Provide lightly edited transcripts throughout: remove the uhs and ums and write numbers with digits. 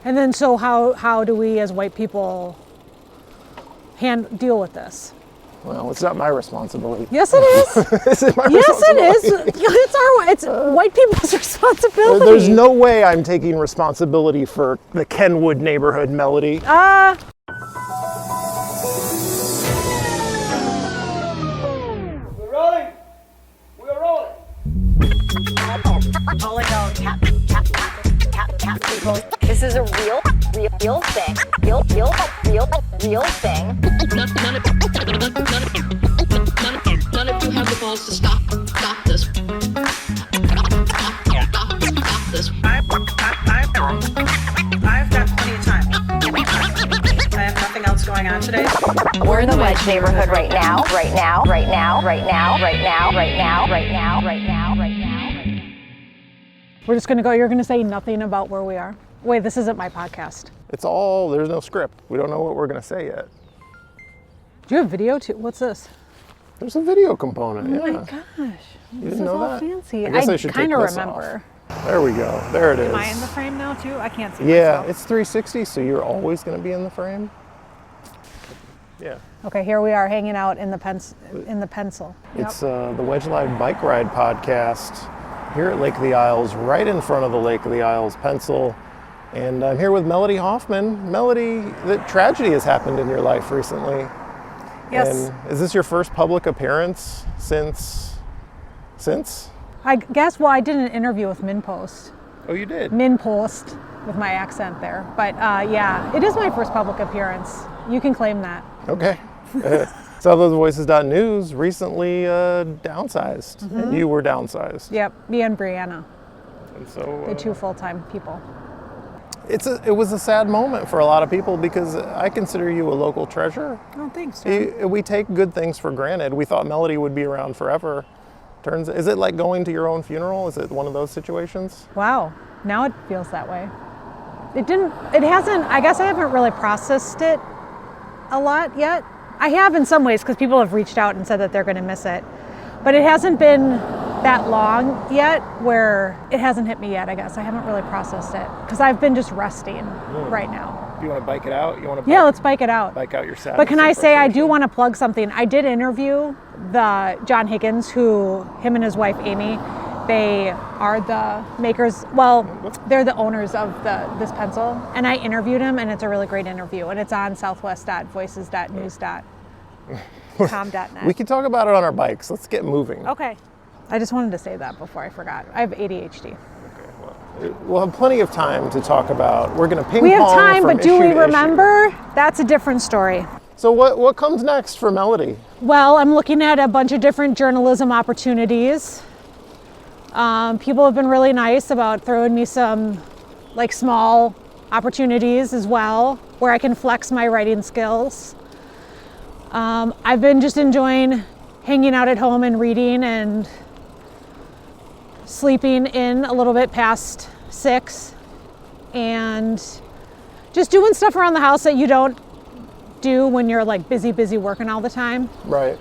And then so how do we as white people deal with this? Well, it's not my responsibility. Yes, it is. Is it my Yes, it responsibility? is. It's white people's responsibility. There's no way I'm taking responsibility for the Kenwood neighborhood, Melody. We're rolling. We're rolling. This is a real thing. Real thing. None of you have the balls to stop this. Stop this. I've got plenty of time. I have nothing else going on today. We're in the Wedge neighborhood right now. just going to go. You're going to say nothing about where we are? Wait, this isn't my podcast. There's no script. We don't know what we're going to say yet. Do you have video too? What's this? There's a video component. Oh my gosh. You didn't know that? Fancy. I guess I should kind of take this remember. off. There we go. There it is. Am I in the frame now too? I can't see Yeah, myself. it's 360, so you're always going to be in the frame. Yeah. Okay, here we are hanging out in the pencil. It's the Wedge Live Bike Ride podcast here at Lake of the Isles, right in front of the Lake of the Isles pencil. And I'm here with Melody Hoffmann. Melody, the tragedy has happened in your life recently. Yes. And is this your first public appearance since? I guess, well, I did an interview with MinnPost. Oh, you did? MinnPost, with my accent there. But yeah, it is my first public appearance. You can claim that. Okay. SouthwestVoices.news recently downsized, and you were downsized. Yep, me and Brianna, And so the two full-time people. it was a sad moment for a lot of people because I consider you a local treasure. Oh, thanks, John. We take good things for granted. We thought Melody would be around forever. Is it like going to your own funeral? Is it one of those situations? Wow, now it feels that way. I guess I haven't really processed it a lot yet. I have in some ways because people have reached out and said that they're going to miss it. But it hasn't been that long yet where it hasn't hit me yet, I guess. I haven't really processed it because I've been just resting right now. Do you want to bike it out? Yeah, let's bike it out. Bike out your sadness. But can I say I do frustration? want to plug something. I did interview the John Higgins, him and his wife Amy, they are the makers, they're the owners of this pencil. And I interviewed him and it's a really great interview. And it's on southwest.voices.news.com.net. We can talk about it on our bikes. Let's get moving. Okay. I just wanted to say that before I forgot. I have ADHD. We'll have plenty of time to talk about. We're going to ping pong. We have time, from but do issue we to issue. remember? That's a different story. So what comes next for Melody? Well, I'm looking at a bunch of different journalism opportunities. People have been really nice about throwing me some small opportunities as well where I can flex my writing skills. I've been just enjoying hanging out at home and reading and sleeping in a little bit past 6 and just doing stuff around the house that you don't do when you're busy working all the time. Right.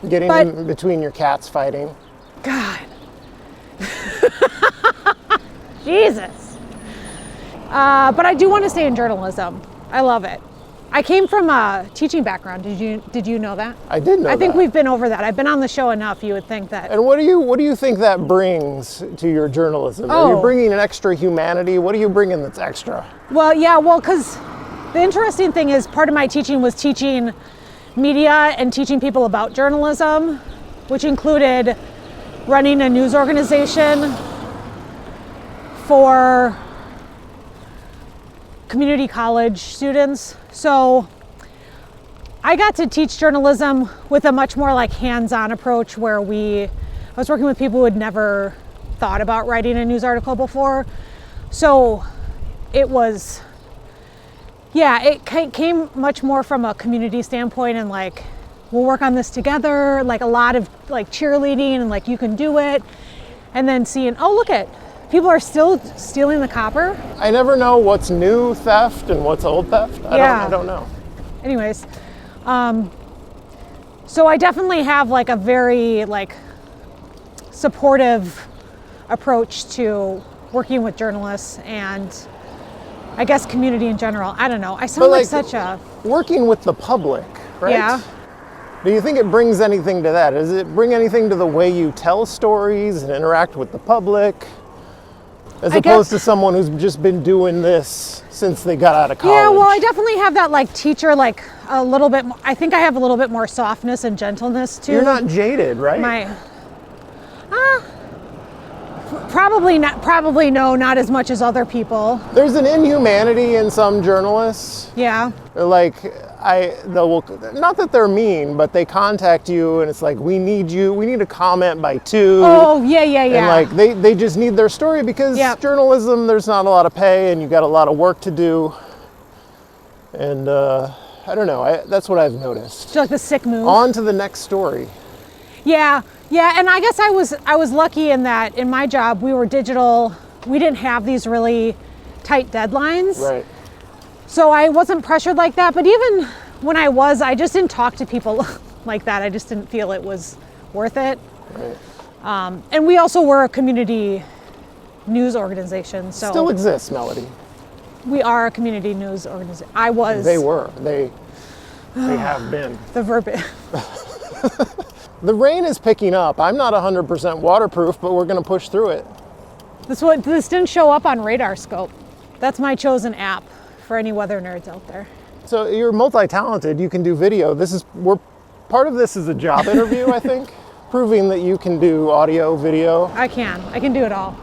Getting in between your cats fighting. God. Jesus. But I do want to stay in journalism. I love it. I came from a teaching background. Did you know that? I did know that. I think we've been over that. I've been on the show enough. You would think that. And what do you think that brings to your journalism? Are you bringing an extra humanity? What are you bringing that's extra? Well, yeah, because the interesting thing is part of my teaching was teaching media and teaching people about journalism, which included running a news organization for community college students. So I got to teach journalism with a much more hands-on approach where I was working with people who had never thought about writing a news article before. So it was, it came much more from a community standpoint and we'll work on this together, a lot of cheerleading and you can do it. And then seeing, people are still stealing the copper. I never know what's new theft and what's old theft. I don't know. Anyways, so I definitely have a very supportive approach to working with journalists and I guess community in general. I don't know. I But sound like like such a, working with the public, right? Yeah. Do you think it brings anything to that? Does it bring anything to the way you tell stories and interact with the public? As opposed to someone who's just been doing this since they got out of college. Yeah, well, I definitely have that like teacher, like a little bit more, I think I have a little bit more softness and gentleness too. You're not jaded, right? Probably not, probably no, not as much as other people. There's an inhumanity in some journalists. Yeah. Like, not that they're mean, but they contact you and it's like, we need a comment by 2. Oh, yeah. And like, they just need their story because journalism, there's not a lot of pay and you got a lot of work to do. And I don't know, that's what I've noticed. It's like the sick move. On to the next story. Yeah, and I guess I was lucky in that in my job we were digital. We didn't have these really tight deadlines. Right. So I wasn't pressured like that, but even when I just didn't talk to people like that. I just didn't feel it was worth it. Right. And we also were a community news organization. So Still exists, Melody. we are a community news organization. I was. They were. They have been. The verbiage. The rain is picking up. I'm not 100% waterproof, but we're going to push through it. This didn't show up on Radar Scope. That's my chosen app for any weather nerds out there. So you're multi-talented. You can do video. Part of this is a job interview, I think, proving that you can do audio, video. I can do it all.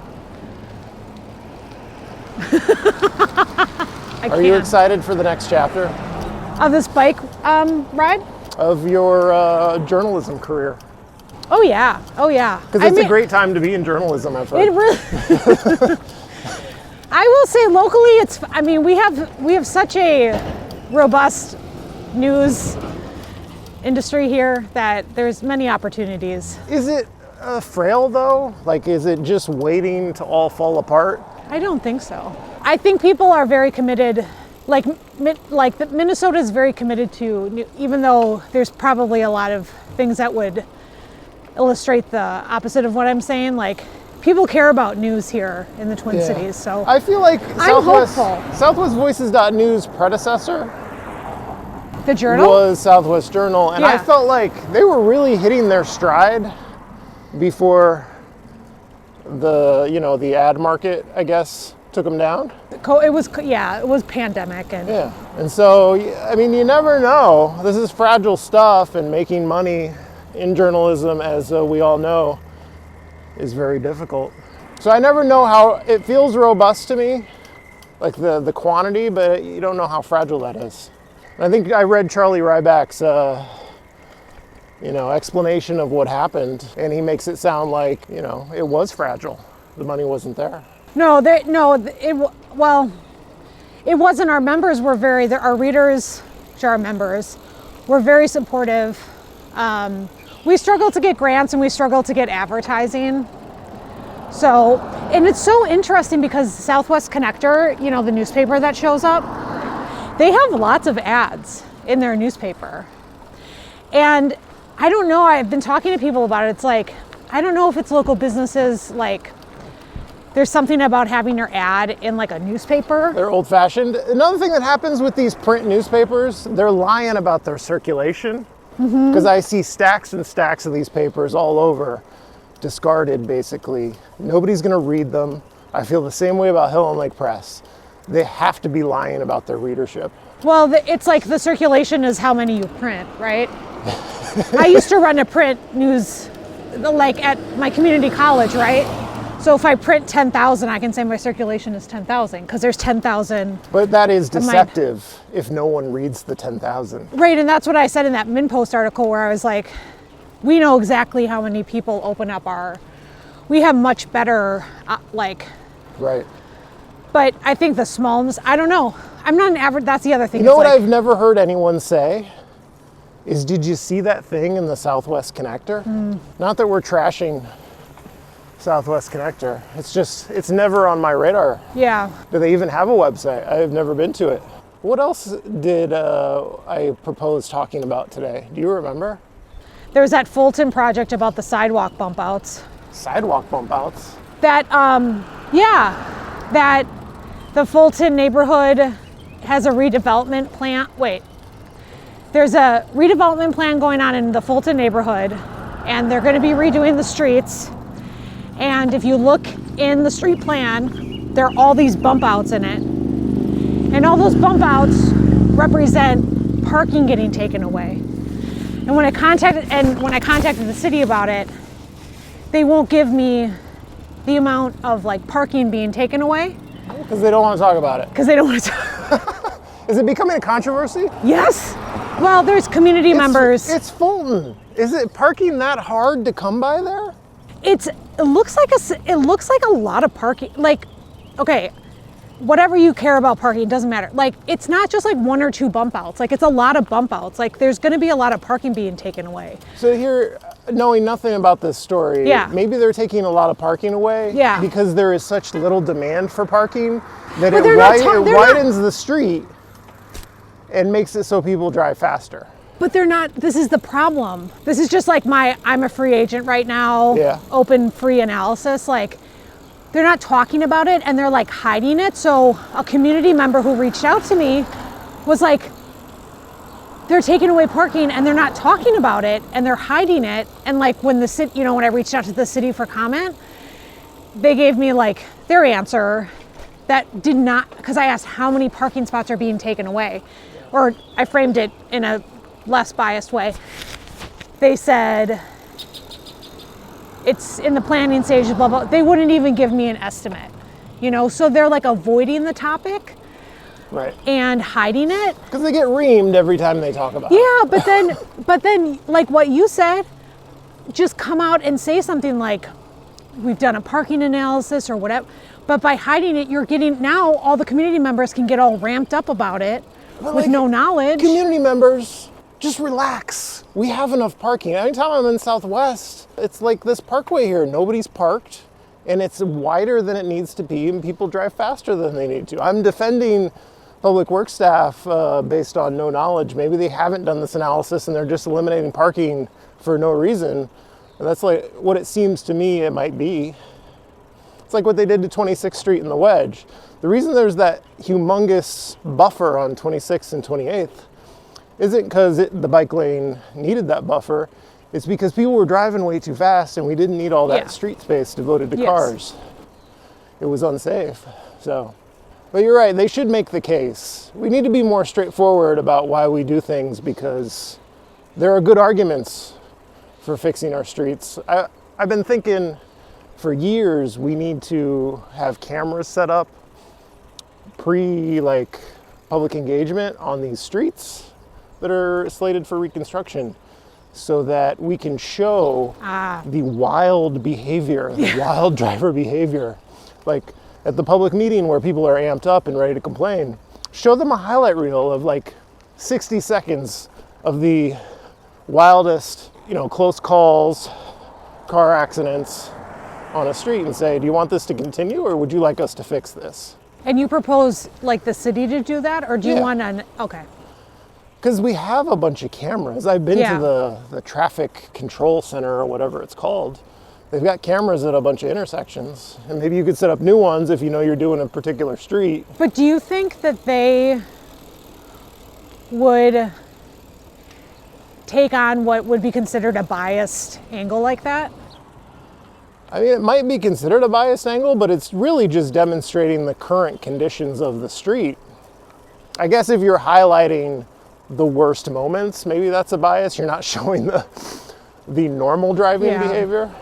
Are you excited for the next chapter Of this bike ride? of your journalism career? Oh yeah. Because it's a great time to be in journalism, I've heard. It really. I will say locally, we have such a robust news industry here that there's many opportunities. Is it frail though? Like, is it just waiting to all fall apart? I don't think so. I think people are very committed. Minnesota is very committed to, even though there's probably a lot of things that would illustrate the opposite of what I'm saying. Like, people care about news here in the Twin Cities. So I feel like I'm hopeful. SouthwestVoices.news predecessor The Journal was Southwest Journal, and I Yeah. felt like they were really hitting their stride before the ad market, I guess, took them down. It was pandemic and Yeah, and so you never know. This is fragile stuff, and making money in journalism, as we all know, is very difficult. So I never know how it feels robust to me, like the quantity, but you don't know how fragile that is. And I think I read Charlie Ryback's explanation of what happened, and he makes it sound like it was fragile. The money wasn't there. It wasn't. Our members were our readers, which are our members, were very supportive. We struggled to get grants and we struggled to get advertising. So, and it's so interesting because Southwest Connector, the newspaper that shows up, they have lots of ads in their newspaper. And I don't know, I've been talking to people about it. It's like, I don't know if it's local businesses, like, there's something about having your ad in like a newspaper. They're old-fashioned. Another thing that happens with these print newspapers, they're lying about their circulation. Because I see stacks and stacks of these papers all over, discarded basically. Nobody's gonna read them. I feel the same way about Hill and Lake Press. They have to be lying about their readership. Well, it's like the circulation is how many you print, right? I used to run a print news, like at my community college, right? So if I print 10,000, I can say my circulation is 10,000 because there's 10,000. But that is deceptive if no one reads the 10,000. Right, and that's what I said in that MinPost article where I was like, we know exactly how many people open up we have much better, Right. But I think the smallness, I don't know. I'm not an average, that's the other thing. You know what I've never heard anyone say is, did you see that thing in the Southwest Connector? Not that we're trashing Southwest Connector. It's never on my radar. Yeah. Do they even have a website? I've never been to it. What else did I propose talking about today? Do you remember? There's that Fulton project about the sidewalk bump that the Fulton neighborhood has a redevelopment plan. There's a redevelopment plan going on in the Fulton neighborhood, and they're going to be redoing the streets. And if you look in the street plan, there are all these bump outs in it. And all those bump outs represent parking getting taken away. And when I contacted the city about it, they won't give me the amount of like parking being taken away. Because they don't want to talk about it. Because they don't want to talk. Is it becoming a controversy? Yes. Well, there's community members. It's Fulton. Is it parking that hard to come by there? It looks like a lot of parking. Like, okay, whatever you care about parking, it doesn't matter. Like, it's not just like one or two bump outs. Like, it's a lot of bump outs. Like, there's going to be a lot of parking being taken away. So here, knowing nothing about this story, Yeah. maybe they're taking a lot of parking away. Yeah. Because there is such little demand for parking that But it they're not widens the street and makes it so people drive faster. But they're not, this is the problem. This is just like I'm a free agent right now, Yeah. open free analysis. Like, they're not talking about it and they're like hiding it. So a community member who reached out to me was like, they're taking away parking and they're not talking about it and they're hiding it. And like when the city, when I reached out to the city for comment, they gave me like their answer that did not, because I asked how many parking spots are being taken away, or I framed it in a less biased way. They said it's in the planning stage, blah, blah. They wouldn't even give me an estimate, so they're like avoiding the topic. Right. And hiding it. Because they get reamed every time they talk about it. Yeah, but then like what you said, just come out and say something like, we've done a parking analysis or whatever. But by hiding it, you're getting, now all the community members can get all ramped up about it with no knowledge. Community members, just relax. We have enough parking. Anytime I'm in Southwest, it's like this parkway here. Nobody's parked and it's wider than it needs to be and people drive faster than they need to. I'm defending public works staff based on no knowledge. Maybe they haven't done this analysis and they're just eliminating parking for no reason. And that's like what it seems to me it might be. It's like what they did to 26th Street in the Wedge. The reason there's that humongous buffer on 26th and 28th isn't because the bike lane needed that buffer. It's because people were driving way too fast and we didn't need all that street space devoted to cars. It was unsafe. So, but you're right, they should make the case. We need to be more straightforward about why we do things because there are good arguments for fixing our streets. I've been thinking for years we need to have cameras set up public engagement on these streets that are slated for reconstruction so that we can show the wild behavior, the wild driver behavior. Like at the public meeting where people are amped up and ready to complain, show them a highlight reel of like 60 seconds of the wildest, close calls, car accidents on a street and say, do you want this to continue or would you like us to fix this? And you propose like the city to do that, or do you want to, okay. Because we have a bunch of cameras. I've been to the traffic control center or whatever it's called. They've got cameras at a bunch of intersections. And maybe you could set up new ones if you're doing a particular street. But do you think that they would take on what would be considered a biased angle like that? I mean, it might be considered a biased angle, but it's really just demonstrating the current conditions of the street. I guess if you're highlighting the worst moments, maybe that's a bias. You're not showing the normal driving behavior.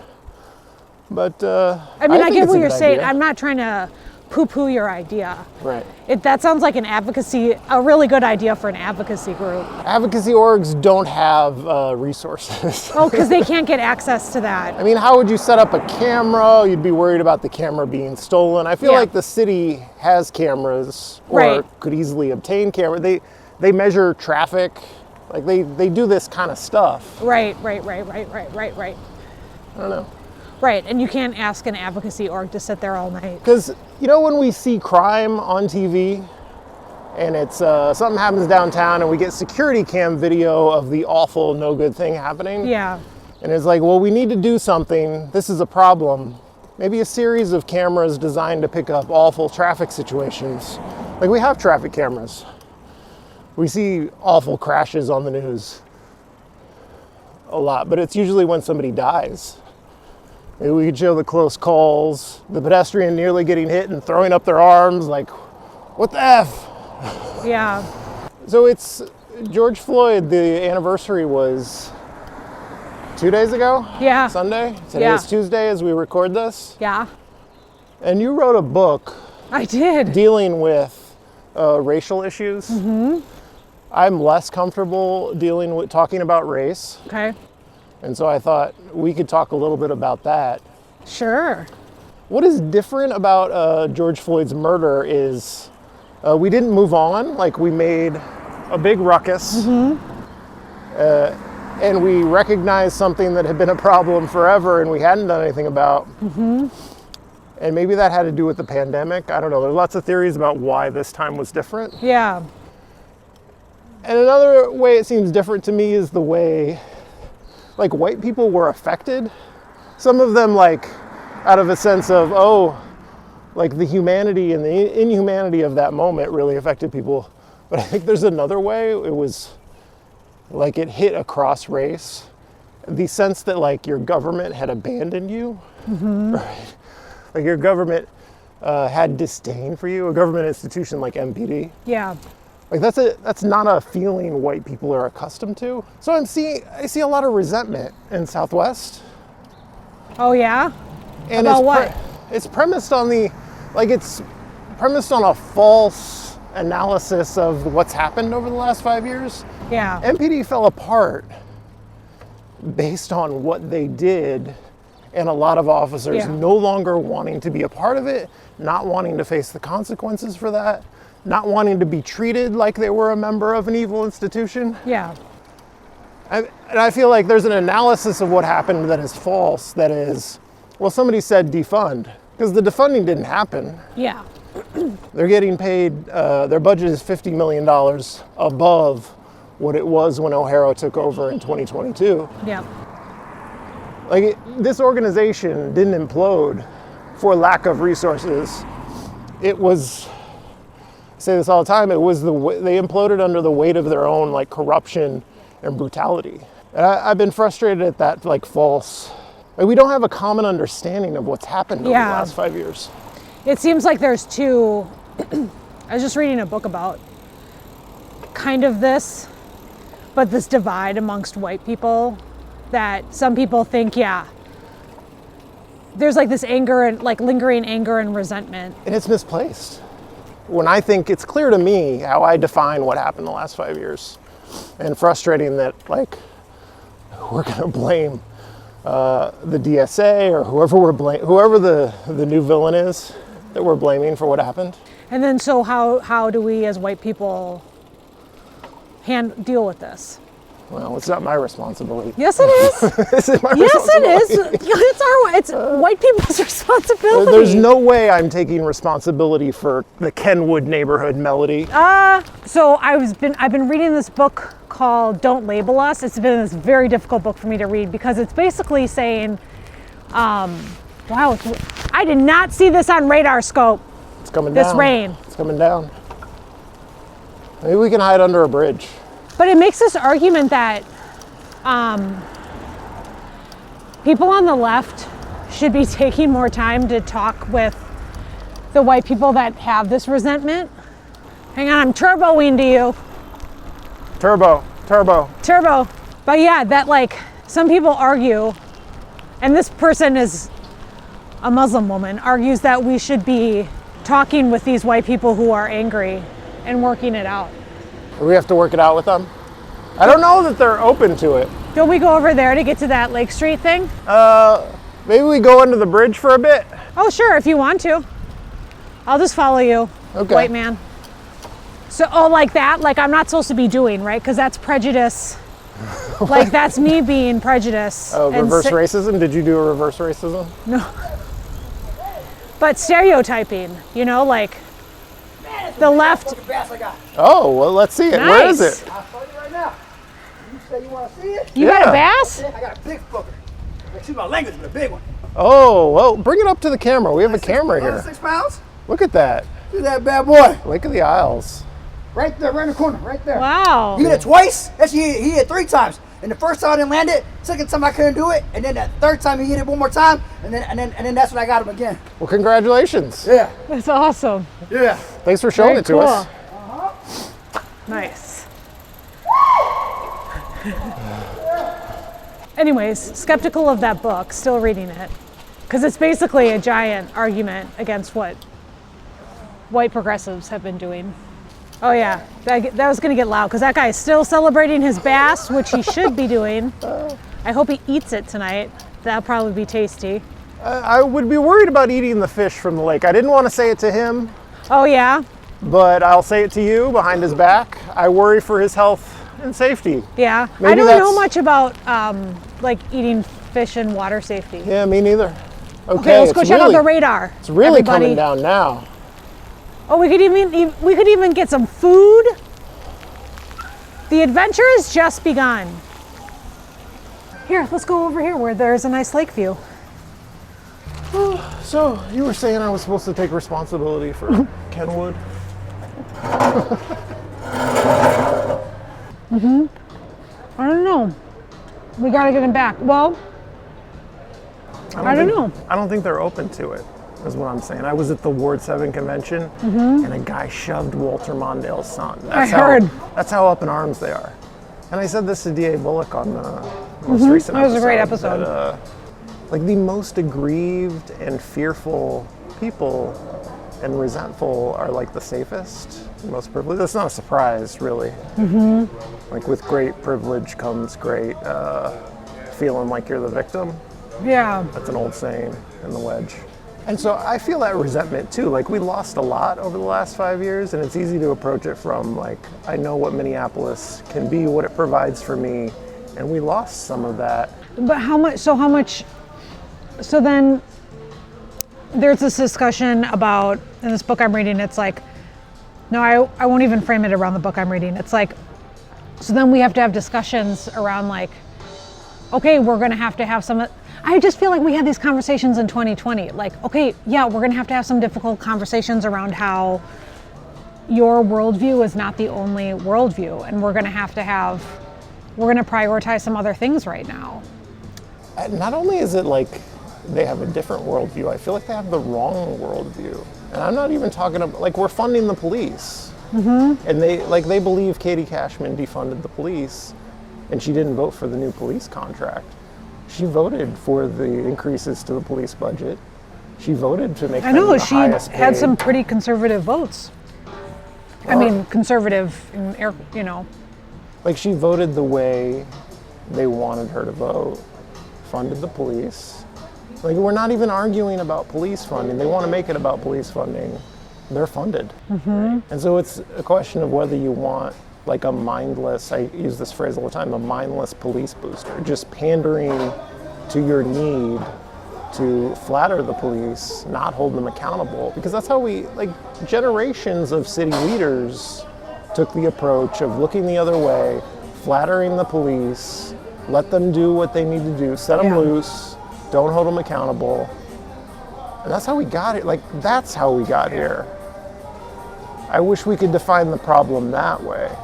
But I mean, I get what you're saying. I'm not trying to poo-poo your idea. Right. That sounds like a really good idea for an advocacy group. Advocacy orgs don't have resources. Oh, because they can't get access to that. I mean, how would you set up a camera? You'd be worried about the camera being stolen. I feel like the city has cameras or could easily obtain cameras. They measure traffic. Like they do this kind of stuff. Right. I don't know. Right, and you can't ask an advocacy org to sit there all night. Because, when we see crime on TV and it's something happens downtown and we get security cam video of the awful, no good thing happening. Yeah. And it's like, well, we need to do something. This is a problem. maybe a series of cameras designed to pick up awful traffic situations. Like we have traffic cameras. We see awful crashes on the news a lot, but it's usually when somebody dies. Maybe we could show the close calls, the pedestrian nearly getting hit and throwing up their arms like, what the F? Yeah. So it's George Floyd, the anniversary was 2 days ago? Yeah. Sunday? Today is Tuesday as we record this. Yeah. And you wrote a book I did. dealing with racial issues. Mm-hmm. I'm less comfortable talking about race. Okay. And so I thought we could talk a little bit about that. Sure. What is different about George Floyd's murder is we didn't move on. Like we made a big ruckus. Mm-hmm. And we recognized something that had been a problem forever and we hadn't done anything about. Mm-hmm. And maybe that had to do with the pandemic. I don't know. There's lots of theories about why this time was different. Yeah. And another way it seems different to me is the way, like, white people were affected. Some of them, like, out of a sense of, oh, like the humanity and the inhumanity of that moment really affected people. But I think there's another way. It was like it hit across race. The sense that, like, your government had abandoned you. Mm-hmm. Right? Like your government had disdain for you, a government institution like MPD. Yeah. Like that's not a feeling white people are accustomed to. So I see a lot of resentment in Southwest. Oh yeah? And about what? It's premised on a false analysis of what's happened over the last 5 years. Yeah. MPD fell apart based on what they did, and a lot of officers no longer wanting to be a part of it, not wanting to face the consequences for that, not wanting to be treated like they were a member of an evil institution. Yeah. And I feel like there's an analysis of what happened that is false, that is, well, somebody said defund, because the defunding didn't happen. Yeah. They're getting paid, their budget is $50 million above what it was when O'Hara took over in 2022. Yeah. Like, this organization didn't implode for lack of resources. It was, I say this all the time, it was they imploded under the weight of their own, like, corruption and brutality. And I've been frustrated at that, like, false, like, we don't have a common understanding of what's happened over the last 5 years. It seems like there's two, I was just reading a book about kind of this, but this divide amongst white people, that some people think, there's like this anger and like lingering anger and resentment. And it's misplaced. When I think it's clear to me how I define what happened the last 5 years, and frustrating that, like, we're gonna blame the DSA or whoever the new villain is that we're blaming for what happened. And then so how do we as white people deal with this? Well, it's not my responsibility. Yes, it is. This is my Yes, it responsibility. is. It's white people's responsibility. There's no way I'm taking responsibility for the Kenwood neighborhood, Melody. So I've been reading this book called Don't Label Us. It's been this very difficult book for me to read because it's basically saying, wow, I did not see this on radar scope. It's coming down. This rain. It's coming down. Maybe we can hide under a bridge. But it makes this argument that people on the left should be taking more time to talk with the white people that have this resentment. Hang on, I'm turboing to you. Turbo. But yeah, that, like, some people argue, and this person is a Muslim woman, argues that we should be talking with these white people who are angry and working it out. Do we have to work it out with them? I don't know that they're open to it. Don't we go over there to get to that Lake Street thing? Maybe we go under the bridge for a bit? Oh, sure, if you want to. I'll just follow you, white man. So, like that? Like, I'm not supposed to be doing, right? Because that's prejudice. Like, that's me being prejudiced. Oh, reverse racism? Did you do a reverse racism? No. But stereotyping, like the left. Oh, well, let's see it. Nice. Where is it? I'll show you right now. You say you want to see it? You got a bass? I got a big fucker. Excuse my language, but a big one. Oh, well, bring it up to the camera. We have a camera here. 6 pounds? Look at that. Look at that bad boy. Lake of the Isles. Right there, right in the corner, right there. Wow. He hit it twice. Actually, he hit it 3 times. And the first time I didn't land it, second time I couldn't do it, and then that third time he hit it one more time, and then that's when I got him again. Well, congratulations. Yeah. That's awesome. Yeah. Thanks for showing Very it to cool. us. Nice. Anyways, skeptical of that book, still reading it. Because it's basically a giant argument against what white progressives have been doing. Oh yeah, that was gonna get loud because that guy is still celebrating his bass, which he should be doing. I hope he eats it tonight. That'll probably be tasty. I would be worried about eating the fish from the lake. I didn't want to say it to him, Oh yeah? but I'll say it to you behind his back. I worry for his health and safety. Yeah. Maybe I don't know that's- much about like eating fish and water safety. Yeah, me neither. Okay, let's go it's check out really- the radar. It's really everybody. coming down now. Oh, we could even get some food. The adventure has just begun. Here, let's go over here where there's a nice lake view. So, you were saying I was supposed to take responsibility for Kenwood? I don't know. We gotta get him back. Well, I don't know. I don't think they're open to it, is what I'm saying. I was at the Ward 7 convention, and a guy shoved Walter Mondale's son. I heard. That's how up in arms they are. And I said this to D.A. Bullock on the most recent episode. That was a great episode. That, like the most aggrieved and fearful people and resentful are like the safest, most privileged. That's not a surprise, really. Like with great privilege comes great feeling like you're the victim. Yeah. That's an old saying in the Wedge. And so I feel that resentment too. Like we lost a lot over the last 5 years, and it's easy to approach it from like, I know what Minneapolis can be, what it provides for me, and we lost some of that. But how much? So then there's this discussion about, in this book I'm reading, it's like, no, I won't even frame it around the book I'm reading. It's like, so then we have to have discussions around like, okay, we're gonna have to have some, I just feel like we had these conversations in 2020. Like, okay, yeah, we're gonna have to have some difficult conversations around how your worldview is not the only worldview, and we're gonna prioritize some other things right now. Not only is it like they have a different worldview, I feel like they have the wrong worldview. And I'm not even talking about, like, we're funding the police. And they believe Katie Cashman defunded the police, and she didn't vote for the new police contract. She voted for the increases to the police budget. She voted to make them the She highest had paid. some pretty conservative votes. I mean, conservative in air, you know. Like she voted the way they wanted her to vote, funded the police. Like we're not even arguing about police funding. They want to make it about police funding. They're funded. And so it's a question of whether you want like a mindless, I use this phrase all the time, a mindless police booster, just pandering to your need to flatter the police, not hold them accountable. Because that's how generations of city leaders took the approach of looking the other way, flattering the police, let them do what they need to do, set them loose, don't hold them accountable. And that's how we got it. Like, that's how we got here. I wish we could define the problem that way.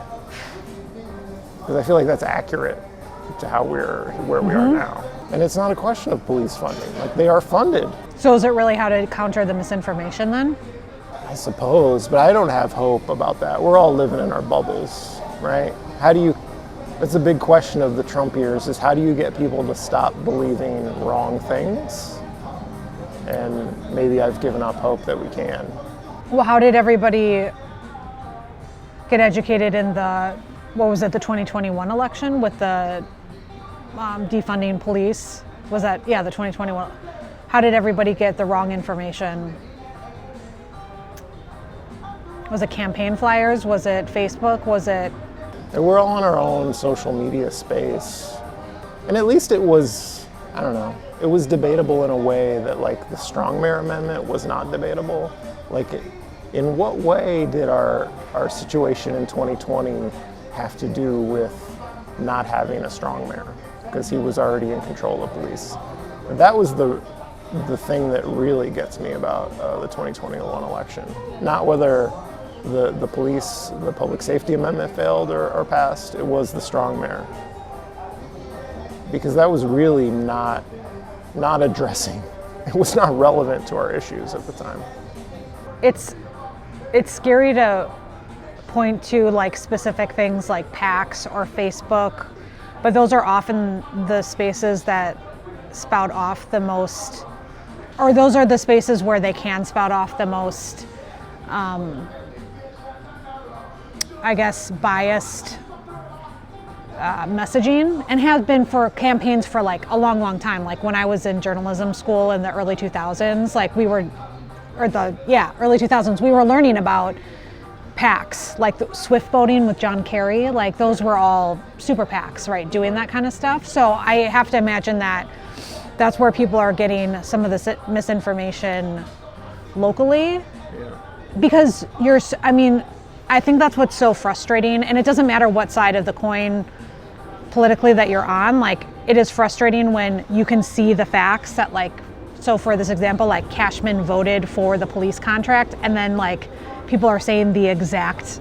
Because I feel like that's accurate to how we're where we are now. And it's not a question of police funding. Like, they are funded. So is it really how to counter the misinformation then? I suppose, but I don't have hope about that. We're all living in our bubbles, right? That's a big question of the Trump years, is how do you get people to stop believing wrong things? And maybe I've given up hope that we can. Well, how did everybody get educated in the 2021 election with the defunding police? Was that, the 2021? How did everybody get the wrong information? Was it campaign flyers? Was it Facebook? Was it? And we're all on our own social media space. And at least it was, I don't know, it was debatable in a way that like the Strong-Mayor Amendment was not debatable. Like, in what way did our situation in 2020 have to do with not having a strong mayor? Because he was already in control of police. And that was the the thing that really gets me about the 2021 election. Not whether the police, the public safety amendment failed or passed, it was the strong mayor. Because that was really not addressing, it was not relevant to our issues at the time. It's scary to point to like specific things like PACs or Facebook, but those are often the spaces that spout off the most, or those are the spaces where they can spout off the most, I guess, biased messaging, and has been for campaigns for like a long time. Like when I was in journalism school in the early 2000s, like early 2000s, we were learning about PACs, like the Swift voting with John Kerry, like those were all super PACs, right, doing that kind of stuff. So I have to imagine that that's where people are getting some of this misinformation locally. Yeah. Because I think that's what's so frustrating, and it doesn't matter what side of the coin politically that you're on, like it is frustrating when you can see the facts that, like, so for this example, like Cashman voted for the police contract, and then like people are saying the exact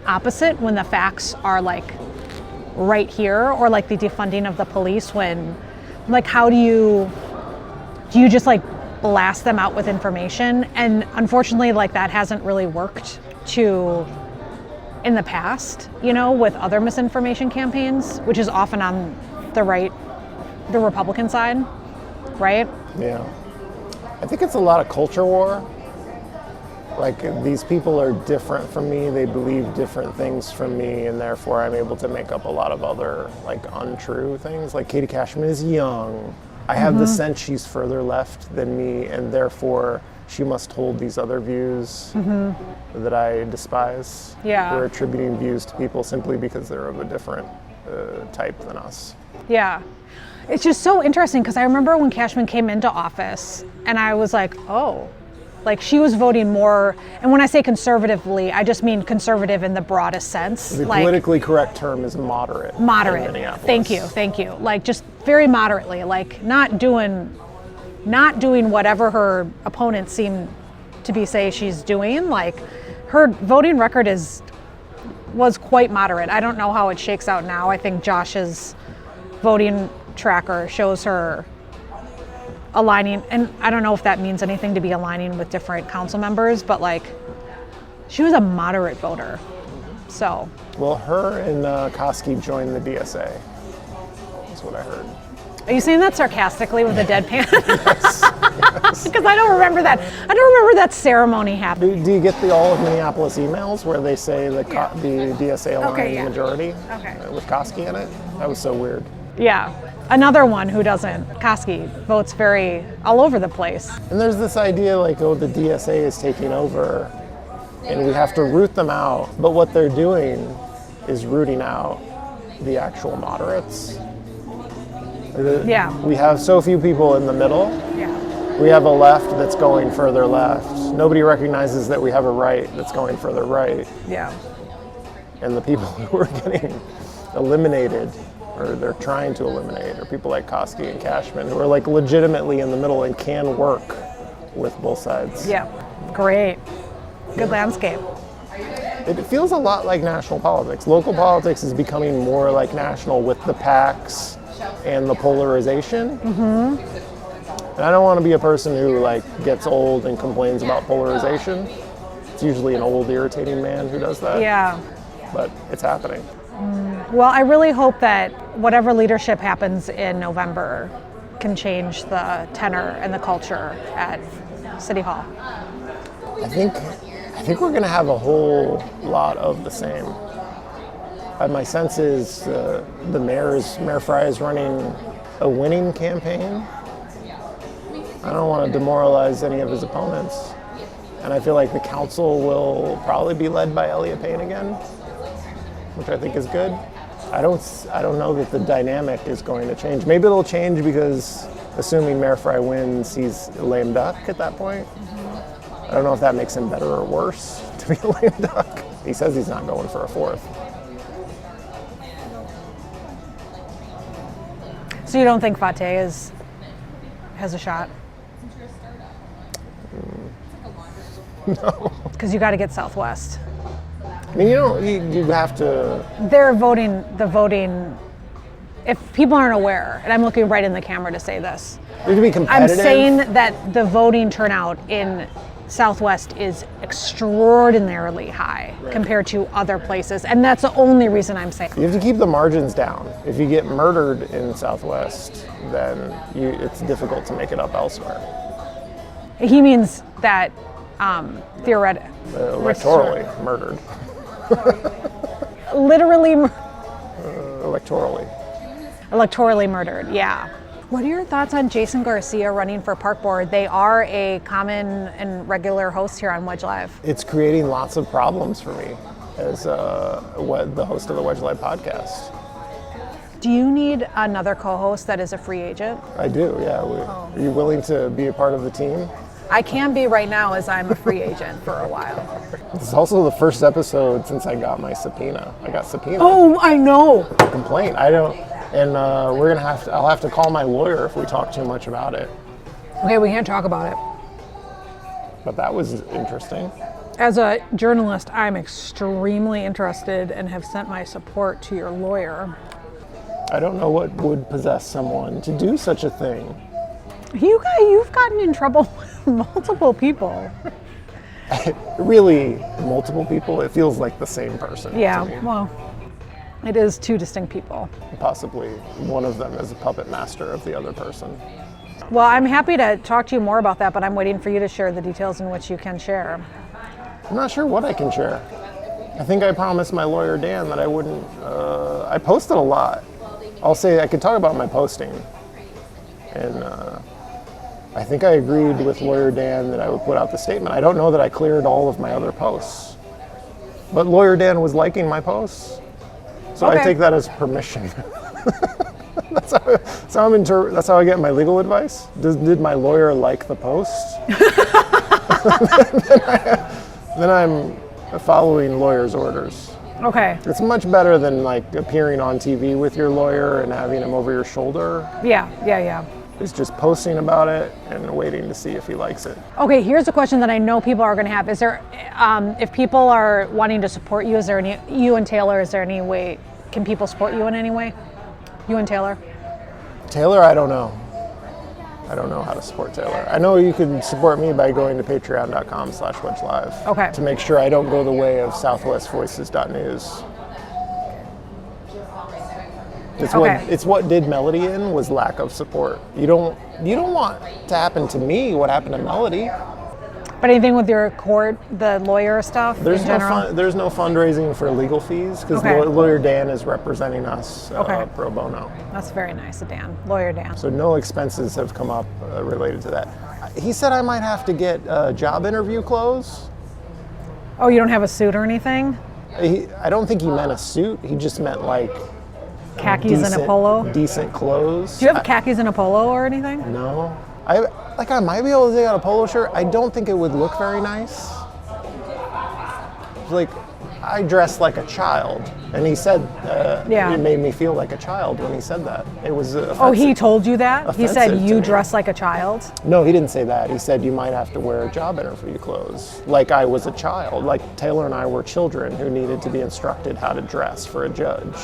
opposite when the facts are like right here, or like the defunding of the police, when like how do you just like blast them out with information? And unfortunately, like that hasn't really worked in the past, with other misinformation campaigns, which is often on the Republican side, right? Yeah. I think it's a lot of culture war. Like, these people are different from me, they believe different things from me, and therefore I'm able to make up a lot of other, like, untrue things. Like, Katie Cashman is young. I have the sense she's further left than me, and therefore she must hold these other views that I despise. Yeah. We're attributing views to people simply because they're of a different type than us. Yeah. It's just so interesting, because I remember when Cashman came into office, and I was like, oh, like she was voting more, and when I say conservatively, I just mean conservative in the broadest sense. The like, politically correct term is moderate. Moderate. In Minneapolis. Thank you. Like just very moderately, like not doing whatever her opponents seem to say she's doing. Like her voting record was quite moderate. I don't know how it shakes out now. I think Josh's voting tracker shows her aligning, and I don't know if that means anything to be aligning with different council members, but like she was a moderate voter. So. Well, her and Koski joined the DSA. That's what I heard. Are you saying that sarcastically with a deadpan? Yes. Because I don't remember that. I don't remember that ceremony happening. Do you get the all of Minneapolis emails where they say the DSA aligned majority with Koski in it? That was so weird. Yeah. Another one who doesn't. Koski votes very all over the place. And there's this idea like, oh, the DSA is taking over and we have to root them out. But what they're doing is rooting out the actual moderates. Yeah. We have so few people in the middle. Yeah. We have a left that's going further left. Nobody recognizes that we have a right that's going further right. Yeah. And the people who are getting eliminated, or they're trying to eliminate, are people like Koski and Cashman, who are like legitimately in the middle and can work with both sides. Yeah. Great. Good landscape. It feels a lot like national politics. Local politics is becoming more like national with the PACs and the polarization. And I don't want to be a person who like gets old and complains about polarization. It's usually an old, irritating man who does that. Yeah. But it's happening. Well, I really hope that whatever leadership happens in November can change the tenor and the culture at City Hall. I think we're going to have a whole lot of the same. My sense is the Mayor Fry is running a winning campaign. I don't want to demoralize any of his opponents. And I feel like the council will probably be led by Elliot Payne again, which I think is good. I don't know that the dynamic is going to change. Maybe it'll change because, assuming Mayor Fry wins, he's a lame duck at that point. I don't know if that makes him better or worse to be a lame duck. He says he's not going for a fourth. So you don't think Fateh has a shot? No. Because you got to get Southwest. I mean, you have to. They're voting, if people aren't aware, and I'm looking right in the camera to say this, You have to be I'm competitive. saying that the voting turnout in Southwest is extraordinarily high compared to other places, and that's the only reason I'm saying. You have to keep the margins down. If you get murdered in Southwest, then it's difficult to make it up elsewhere. He means that theoretically, Electorally murdered. literally Electorally. murdered, yeah. What are your thoughts on Jason Garcia running for park board? They are a common and regular host here on Wedge Live. It's creating lots of problems for me as the host of the Wedge Live podcast. Do you need another co-host that is a free agent? I do, yeah. Are you willing to be a part of the team? I can be right now as I'm a free agent for a while. This is also the first episode since I got my subpoena. I got subpoenaed. Oh, I know. Complaint. I don't, and I'll have to call my lawyer if we talk too much about it. Okay, we can't talk about it. But that was interesting. As a journalist, I'm extremely interested and have sent my support to your lawyer. I don't know what would possess someone to do such a thing. You've gotten in trouble with multiple people. Really, multiple people? It feels like the same person. Yeah, to me. well, it is two distinct people. Possibly one of them is a puppet master of the other person. Well, I'm happy to talk to you more about that, but I'm waiting for you to share the details in which you can share. I'm not sure what I can share. I think I promised my lawyer Dan that I wouldn't. I posted a lot. I'll say I could talk about my posting, and I think I agreed with lawyer Dan that I would put out the statement. I don't know that I cleared all of my other posts, but lawyer Dan was liking my posts, so I Okay. take that as permission. That's how I get my legal advice. Did my lawyer like the post? then I'm following lawyer's orders. Okay. It's much better than like appearing on TV with your lawyer and having him over your shoulder. Yeah. It's just posting about it and waiting to see if he likes it. Okay, here's a question that I know people are going to have. Is there, if people are wanting to support you, you and Taylor, is there any way, can people support you in any way? You and Taylor? Taylor, I don't know. I don't know how to support Taylor. I know you can support me by going to patreon.com/wedgelive. Okay. To make sure I don't go the way of southwestvoices.news. It's what did Melody in was lack of support. You don't want to happen to me what happened to Melody. But anything with your court, the lawyer stuff in general? There's no fundraising for legal fees because Okay. lawyer Dan is representing us pro bono. That's very nice of Dan, lawyer Dan. So no expenses have come up related to that. He said I might have to get job interview clothes. Oh, you don't have a suit or anything? I don't think he meant a suit. He just meant like Khakis and a polo? Decent clothes. Do you have khakis and a polo or anything? No. I might be able to take out a polo shirt. I don't think it would look very nice. Like, I dress like a child. And he said it made me feel like a child when he said that. It was offensive. Oh, he told you that? He said Offensive you to me. dress like a child? No, he didn't say that. He said you might have to wear job interview clothes. Like I was a child. Like Taylor and I were children who needed to be instructed how to dress for a judge.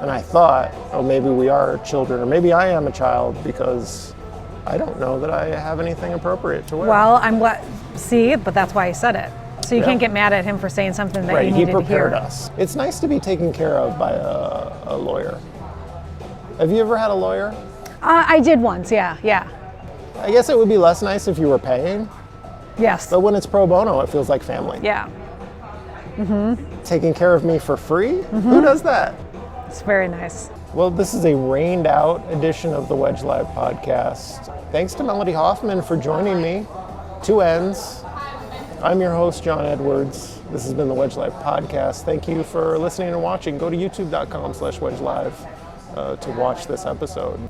And I thought, oh, maybe we are children, or maybe I am a child because I don't know that I have anything appropriate to wear. Well, I'm glad. See, but that's why he said it. So you can't get mad at him for saying something that you needed to hear. Right, he prepared us. It's nice to be taken care of by a lawyer. Have you ever had a lawyer? I did once, yeah. I guess it would be less nice if you were paying, Yes. but when it's pro bono, it feels like family. Yeah. Taking care of me for free? Who does that? It's very nice. Well, this is a rained out edition of the Wedge Live podcast. Thanks to Melody Hoffmann for joining me. Two ends. I'm your host, John Edwards. This has been the Wedge Live podcast. Thank you for listening and watching. Go to youtube.com/wedgelive to watch this episode.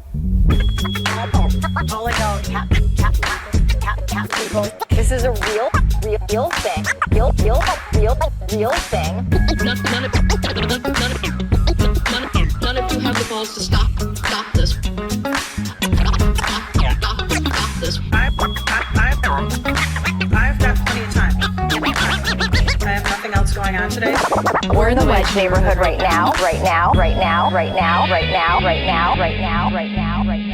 This is a real thing. Real thing. None of you have the balls to stop this. Stop this. in the Wedge neighborhood right now, right now, right now, right now, right now, right now, right now, right now, right now.